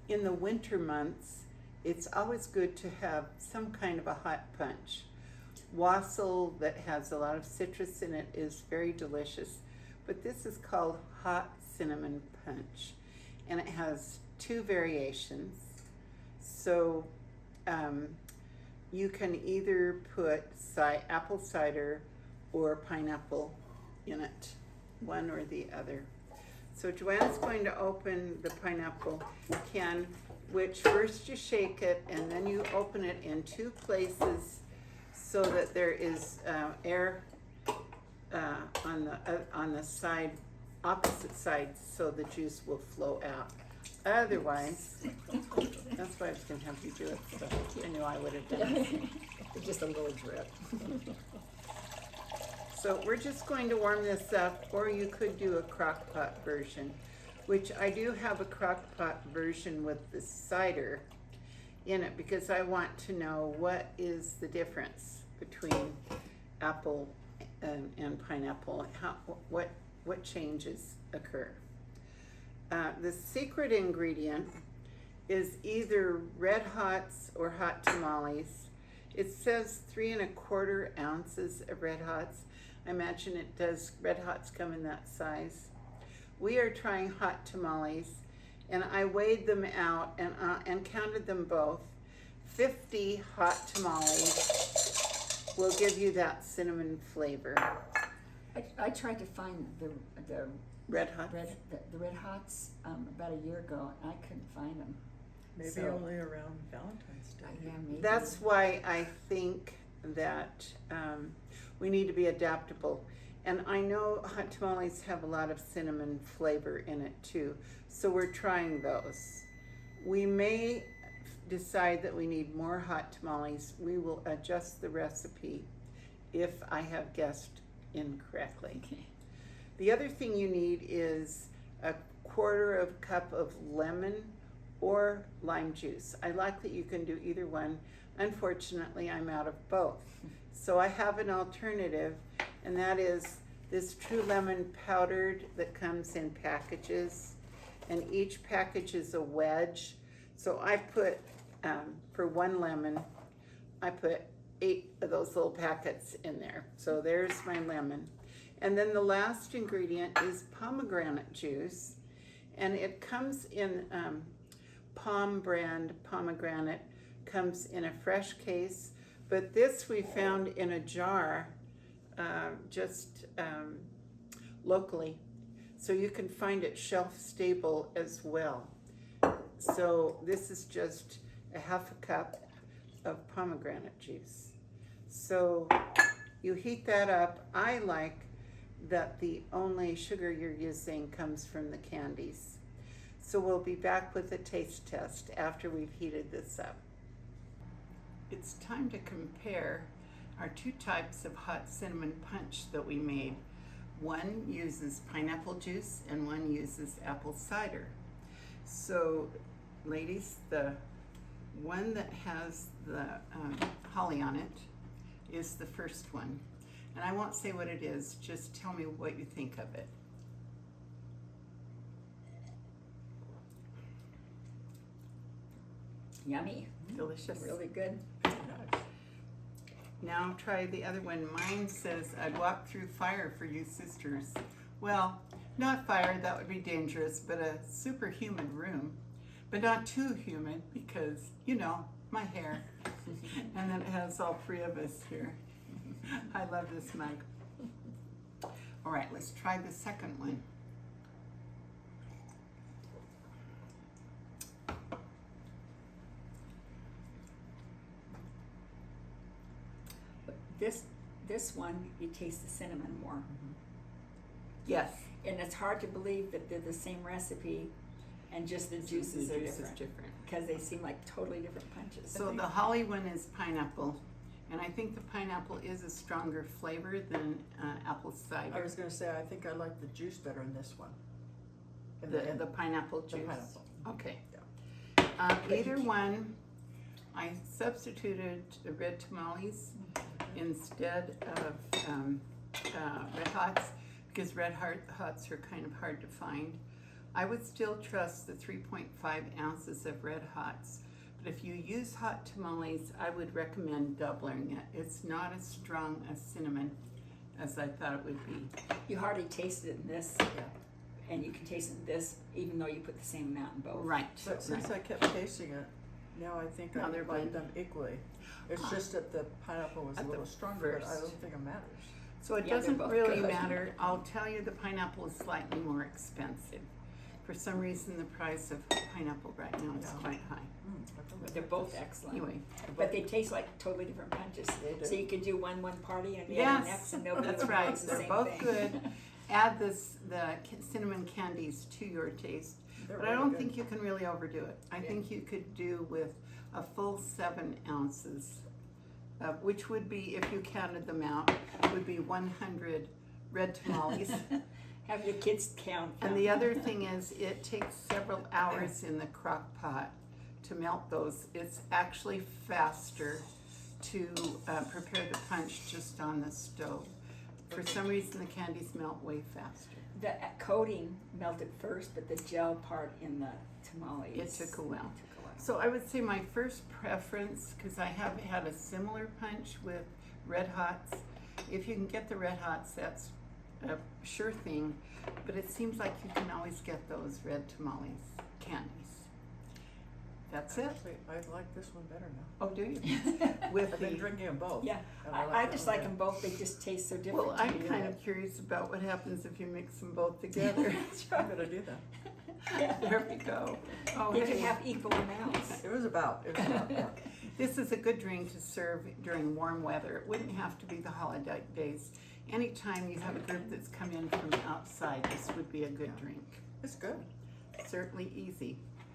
in the winter months, it's always good to have some kind of a hot punch. Wassail that has a lot of citrus in it is very delicious, but this is called hot cinnamon punch, and it has two variations. So you can either put apple cider or pineapple in it, one or the other. So Joanne's going to open the pineapple can, which first you shake it and then you open it in two places so that there is air on the side, opposite sides, so the juice will flow out. Otherwise, that's why I was going to have you do it, so I knew I would have done it. Just a little drip. So we're just going to warm this up, or you could do a crock pot version, which I do have a crock pot version with the cider in it because I want to know what is the difference between apple and pineapple, what changes occur. The secret ingredient is either Red Hots or hot tamales. It says 3 1/4 ounces of Red Hots. I imagine it does. Red Hots come in that size. We are trying hot tamales, and I weighed them out and counted them both. 50 hot tamales will give you that cinnamon flavor. I tried to find the Red Hots? the Red Hots about a year ago, and I couldn't find them. Maybe So- only around Valentine's Day. Yeah, maybe. That's why I think that we need to be adaptable. And I know hot tamales have a lot of cinnamon flavor in it too, so we're trying those. We may decide that we need more hot tamales. We will adjust the recipe if I have guessed incorrectly. Okay. The other thing you need is a 1/4 cup of lemon or lime juice. I like that you can do either one. Unfortunately, I'm out of both. So I have an alternative, and that is this True Lemon powdered that comes in packages, and each package is a wedge. So I put, for 1 lemon, I put 8 of those little packets in there. So there's my lemon. And then the last ingredient is pomegranate juice, and it comes in Palm brand pomegranate, comes in a fresh case, but this we found in a jar just locally, so you can find it shelf stable as well. So this is just a 1/2 cup of pomegranate juice. So you heat that up. I like that the only sugar you're using comes from the candies. So we'll be back with a taste test after we've heated this up. It's time to compare our 2 types of hot cinnamon punch that we made. One uses pineapple juice and one uses apple cider. So ladies, the one that has the holly on it is the first one. And I won't say what it is, just tell me what you think of it. Yummy. Delicious. Really good. Now try the other one. Mine says, I'd walk through fire for you sisters. Well, not fire, that would be dangerous, but a super humid room. But not too humid because, you know, my hair. And then it has all 3 of us here. I love this mug. All right, let's try the second one. This one, you taste the cinnamon more. Yes. And it's hard to believe that they're the same recipe and just the juices The are juice is different. different. Because they seem like totally different punches. So the holly one is pineapple, and I think the pineapple is a stronger flavor than apple cider. I was gonna say, I think I like the juice better in this one. The pineapple juice. The pineapple. Okay. Yeah. Either one, I substituted the red tamales instead of Red Hots because Red Hots are kind of hard to find. I would still trust the 3.5 ounces of Red Hots. But if you use hot tamales, I would recommend doubling it. It's not as strong as cinnamon as I thought it would be. You hardly taste it in this, Yeah. and you can taste it in this, even though you put the same amount in both. Right. But since right. I kept tasting it, now I think Now I they're like good. them equally. It's Ah. just that the pineapple was a At the little stronger, but I first. don't think it matters. So it Yeah, they're doesn't both really good. matter. I'll tell you the pineapple is slightly more expensive. For some reason, the price of pineapple right now is Yeah. quite high. I really But they're like both this. excellent. Anyway, But they taste like totally different punches. They do. So you could do one party and the other yes, next, and nobody that's would know right. it's the They're same both thing. good. Add the cinnamon candies to your taste. They're But I really don't good. think you can really overdo it. I Yeah. think you could do with a full 7 ounces, which would be, if you counted them out, would be 100 red tamales. Have your kids count. And the other thing is, it takes several hours in the crock pot to melt those. It's actually faster to prepare the punch just on the stove. For some reason, the candies melt way faster. The coating melted first, but the gel part in the tamales. It took a while. took a while. So I would say my first preference, because I have had a similar punch with Red Hots. If you can get the Red Hots, that's a sure thing. But it seems like you can always get those red tamales candies. That's it. Actually, I like this one better now. Oh, do you? With I've been the drinking them both. Yeah, and I that just one like better. them both. They just taste so different. well, to I'm me. kind of curious about what happens if you mix them both together. I'm gonna do that. There we go. Oh, You can hey. have equal amounts. It was about, yeah. This is a good drink to serve during warm weather. It wouldn't have to be the holiday days. Anytime you have a group that's come in from outside, this would be a good drink. It's good. Certainly easy.